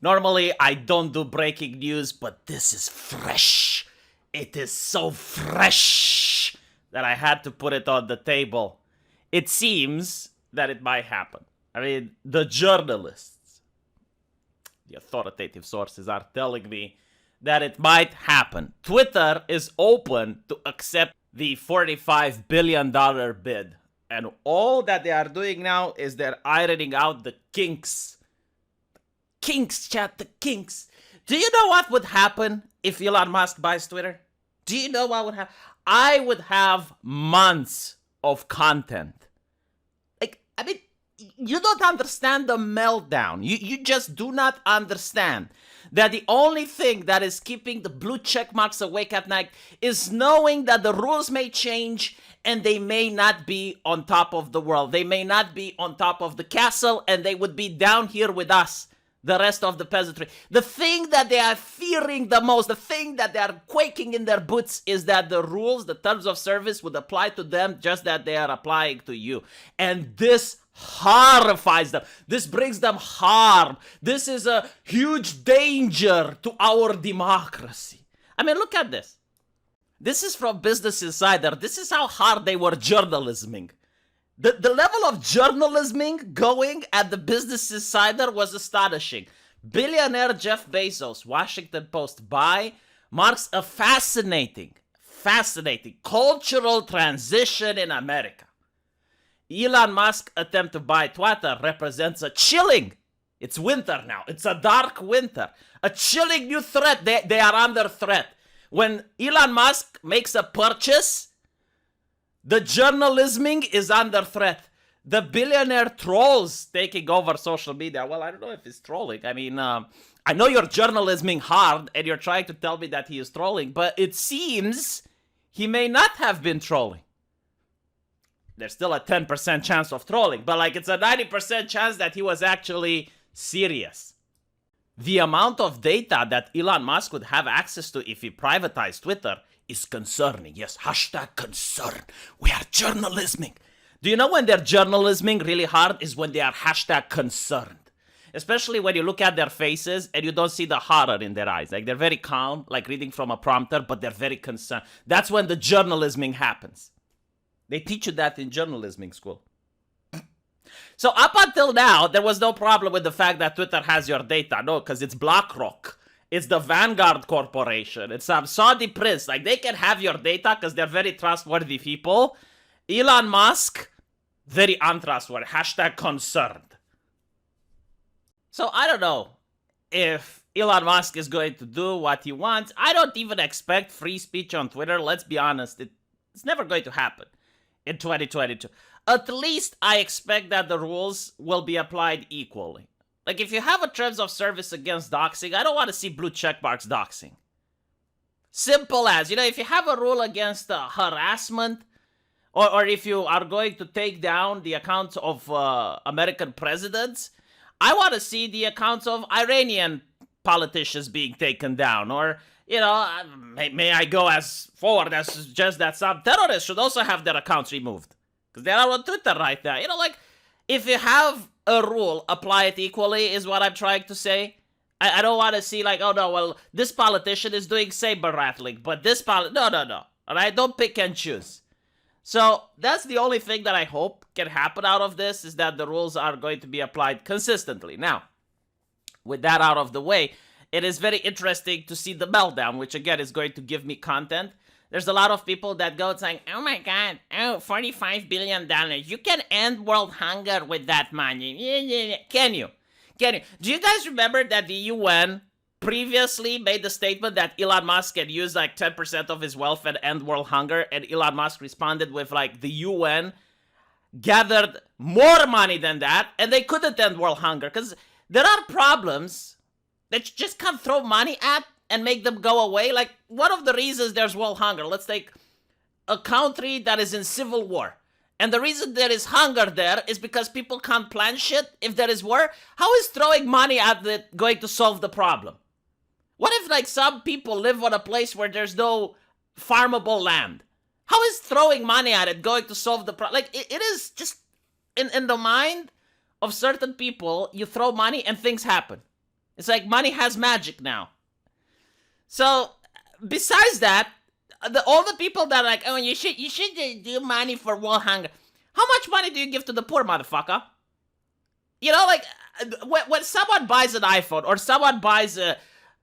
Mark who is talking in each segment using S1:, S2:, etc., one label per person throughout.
S1: Normally, I don't do breaking news, but this is fresh. It is so fresh that I had to put it on the table. It seems that it might happen. I mean, the journalists, the authoritative sources are telling me that it might happen. Twitter is open to accept the $45 billion bid. And all that they are doing now is they're ironing out the kinks. Kinks, chat, the kinks. Do you know what would happen if Elon Musk buys Twitter? Do you know what would happen? I would have months of content. You don't understand the meltdown. You just do not understand that the only thing that is keeping the blue check marks awake at night is knowing that the rules may change and they may not be on top of the world. They may not be on top of the castle, and they would be down here with us, the rest of the peasantry. The thing that they are fearing the most, the thing that they are quaking in their boots, is that the rules, the terms of service would apply to them just that they are applying to you. And this horrifies them. This brings them harm. This is a huge danger to our democracy. I mean, look at this. This is from Business Insider. This is how hard they were journalisming. The level of journalisming going at the Business Insider was astonishing. Billionaire Jeff Bezos, Washington Post, buy marks a fascinating cultural transition in America. Elon Musk attempt to buy Twitter represents a chilling. It's winter now. It's a dark winter. A chilling new threat. They are under threat. When Elon Musk makes a purchase, the journalisming is under threat. The billionaire trolls taking over social media. Well, I don't know if it's trolling. I mean, I know you're journalisming hard and you're trying to tell me that he is trolling, but it seems he may not have been trolling. There's still a 10% chance of trolling, but it's a 90% chance that he was actually serious. The amount of data that Elon Musk would have access to if he privatized Twitter is concerning. Yes, hashtag concern. We are journalisming. Do you know when they're journalisming really hard is when they are hashtag concerned? Especially when you look at their faces and you don't see the horror in their eyes. They're very calm, like reading from a prompter, but they're very concerned. That's when the journalisming happens. They teach you that in journalisming school. So up until now, there was no problem with the fact that Twitter has your data. No, because it's BlackRock. It's the Vanguard Corporation. It's some Saudi prince. They can have your data because they're very trustworthy people. Elon Musk, very untrustworthy. Hashtag concerned. So I don't know if Elon Musk is going to do what he wants. I don't even expect free speech on Twitter. Let's be honest. It's never going to happen in 2022. At least I expect that the rules will be applied equally. If you have a terms of service against doxing, I don't want to see blue checkmarks doxing. Simple as, if you have a rule against harassment, or if you are going to take down the accounts of American presidents, I want to see the accounts of Iranian politicians being taken down. Or, may I go as forward as suggest that some terrorists should also have their accounts removed. Because they are on Twitter right now. If you have a rule, apply it equally is what I'm trying to say. I don't want to see oh no, well, this politician is doing saber rattling, but this no. All right, don't pick and choose. So that's the only thing that I hope can happen out of this, is that the rules are going to be applied consistently. Now, with that out of the way, it is very interesting to see the meltdown, which again is going to give me content. There's a lot of people that go saying, oh my god, $45 billion. You can end world hunger with that money. Yeah. Can you? Do you guys remember that the UN previously made the statement that Elon Musk had used 10% of his wealth and end world hunger? And Elon Musk responded with the UN gathered more money than that and they couldn't end world hunger. Because there are problems that you just can't throw money at and make them go away. One of the reasons there's world hunger, let's take a country that is in civil war. And the reason there is hunger there is because people can't plan shit if there is war. How is throwing money at it going to solve the problem? What if some people live on a place where there's no farmable land? How is throwing money at it going to solve the problem? It is just in the mind of certain people, you throw money and things happen. It's like money has magic now. So, besides that, all the people that are like, oh, you should do money for world hunger. How much money do you give to the poor, motherfucker? You know, like, when someone buys an iPhone, or someone buys a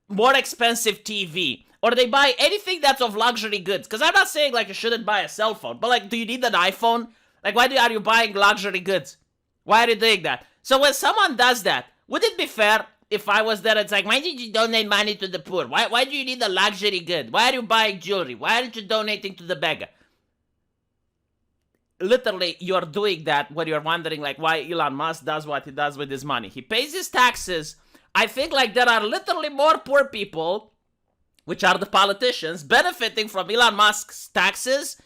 S1: more expensive TV, or they buy anything that's of luxury goods, because I'm not saying, like, you shouldn't buy a cell phone, but, like, do you need an iPhone? Like, why are you buying luxury goods? Why are you doing that? So when someone does that, would it be fair if I was there? It's like, why did you donate money to the poor? Why do you need a luxury good? Why are you buying jewelry? Why aren't you donating to the beggar? Literally, you're doing that when you're wondering, like, why Elon Musk does what he does with his money. He pays his taxes. I think, like, there are literally more poor people, which are the politicians, benefiting from Elon Musk's taxes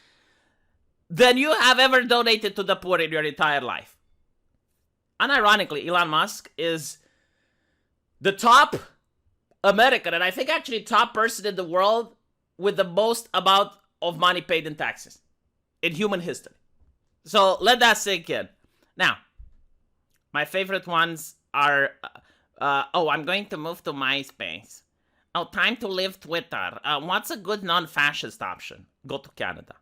S1: than you have ever donated to the poor in your entire life. Unironically, Elon Musk is the top American, and I think actually top person in the world with the most amount of money paid in taxes in human history. So let that sink in. Now, my favorite ones are, I'm going to move to MySpace. Oh, time to leave Twitter. What's a good non-fascist option? Go to Canada.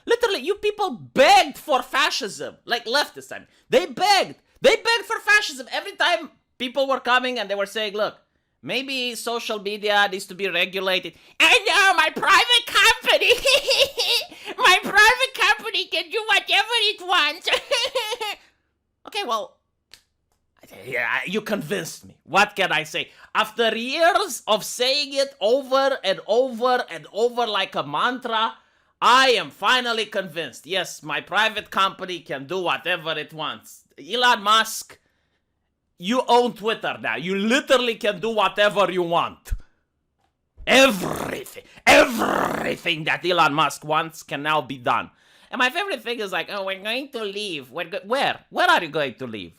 S1: Literally, you people begged for fascism. Like leftists, I mean. They begged. They begged for fascism. Every time people were coming and they were saying, look, maybe social media needs to be regulated. I know, my private company. My private company can do whatever it wants. Okay, well, yeah, you convinced me. What can I say? After years of saying it over and over and over like a mantra, I am finally convinced. Yes, my private company can do whatever it wants. Elon Musk, you own Twitter now. You literally can do whatever you want. Everything that Elon Musk wants can now be done. And my favorite thing is like, oh, we're going to leave. Where? Where are you going to leave?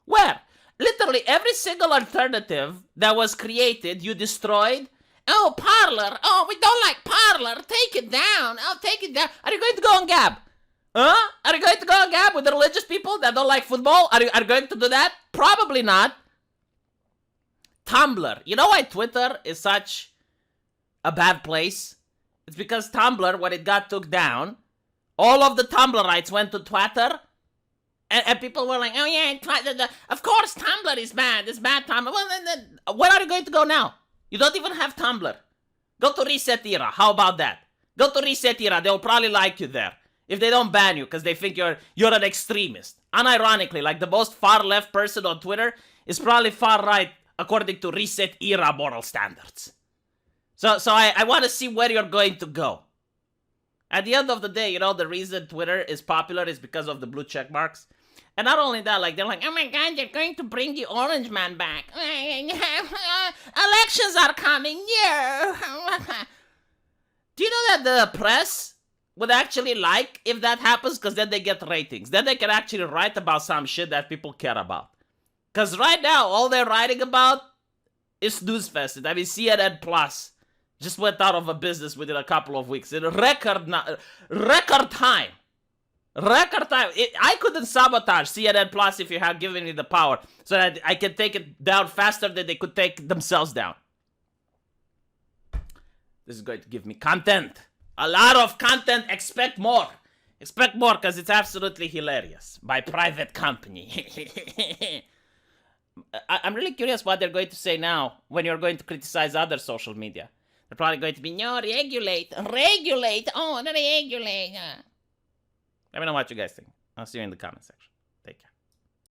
S1: Where? Literally every single alternative that was created, you destroyed. Oh, Parler. Oh, we don't like Parler. Take it down. Oh, take it down. Are you going to go on Gab? Huh? Are you going to go on Gab with the religious people that don't like football? Are you going to do that? Probably not. Tumblr. You know why Twitter is such a bad place? It's because Tumblr, when it got took down, all of the Tumblrites went to Twitter. And people were like, oh yeah, of course Tumblr is bad. It's bad Tumblr. Well, then, where are you going to go now? You don't even have Tumblr. Go to Reset Era. How about that? Go to Reset Era. They'll probably like you there. If they don't ban you because they think you're an extremist. Unironically, like the most far left person on Twitter is probably far right according to Reset Era moral standards. So I want to see where you're going to go. At the end of the day, you know, the reason Twitter is popular is because of the blue check marks. And not only that, like, they're like, oh my god, they're going to bring the orange man back. Elections are coming. Yeah. Do you know that the press would actually like if that happens? Because then they get ratings. Then they can actually write about some shit that people care about. Because right now, all they're writing about is snooze fest. I mean, CNN Plus just went out of a business within a couple of weeks. In record time. I couldn't sabotage CNN Plus if you had given me the power so that I can take it down faster than they could take themselves down. This is going to give me content. A lot of content. Expect more. Expect more because it's absolutely hilarious. My private company. I'm really curious what they're going to say now when you're going to criticize other social media. They're probably going to be, no, regulate. Oh, regulate. Let me know what you guys think. I'll see you in the comment section. Take care.